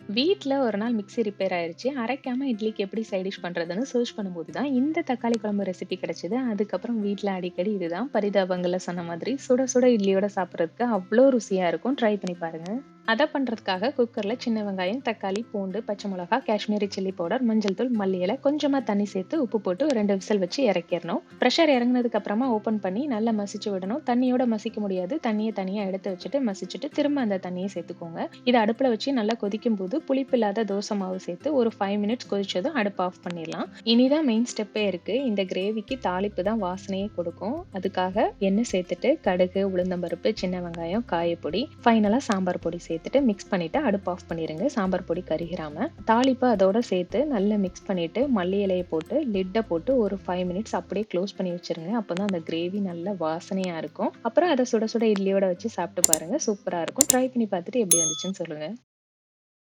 வீட்ல ஒரு நாள் மிக்ஸி ரிப்பேர் ஆயிருச்சு. அரைக்காம இட்லிக்கு எப்படி சைட் டிஷ் பண்றதுன்னு சர்ச் பண்ணும்போது தான் இந்த தக்காளி குழம்பு ரெசிபி கிடைச்சது. அதுக்கப்புறம் வீட்ல அடிக்கடி இதுதான் பரிதாபங்கள்ல சொன்ன மாதிரி சுட சுட இட்லியோட சாப்பிடுறதுக்கு அவ்ளோ ருசியா இருக்கும். ட்ரை பண்ணி பாருங்க. அத பண்றதுக்காக குக்கர்ல சின்ன வெங்காயம், தக்காளி, பூண்டு, பச்சை மிளகா, காஷ்மீரி சில்லி பவுடர், மஞ்சள் தூள், மல்லி இலை, கொஞ்சமா தண்ணி சேர்த்து உப்பு போட்டு 2 விசில் வச்சு இறக்கிரணும். பிரஷர் இறங்குனதுக்கு அப்புறமா ஓப்பன் பண்ணி நல்லா மசிச்சு விடணும். தண்ணியோட மசிக்க முடியாது. தண்ணிய தனியா எடுத்து வச்சுட்டு மசிச்சுட்டு திரும்ப அந்த தண்ணிய சேர்த்துக்கோங்க. இத அடுப்புல வச்சு நல்லா கொதிக்கும்போது புளிப்பில்லாத தோசை மாவு சேர்த்து ஒரு 5 மினிட்ஸ் கொதிச்சதும் அடுப்ப ஆஃப் பண்ணிடலாம். இனிதான் மெயின் ஸ்டெப்பே இருக்கு. இந்த கிரேவிக்கு தாளிப்பு தான் வாசனையே கொடுக்கும். அதுக்காக எண்ணெய் சேர்த்துட்டு கடுகு, உளுந்தம்பருப்பு, சின்ன வெங்காயம், காயப்பொடி, ஃபைனலா சாம்பார் பொடி சேர்த்துட்டு மிக்ஸ் பண்ணிட்டு அடுப்பு ஆஃப் பண்ணிருங்க. சாம்பார் பொடி கருகிராம. தாளிப்ப அதோட சேர்த்து நல்லா மிக்ஸ் பண்ணிட்டு மல்லி இலைய போட்டு லிட்ட போட்டு ஒரு 5 மினிட்ஸ் அப்படியே க்ளோஸ் பண்ணி வச்சிருங்க. அப்பதான் அந்த கிரேவி நல்ல வாசனையா இருக்கும். அப்புறம் அத சுட சுட இட்லியோட வச்சு சாப்பிட்டு பாருங்க. சூப்பரா இருக்கும். ட்ரை பண்ணி பார்த்துட்டு எப்படி வந்துச்சுன்னு சொல்லுங்க.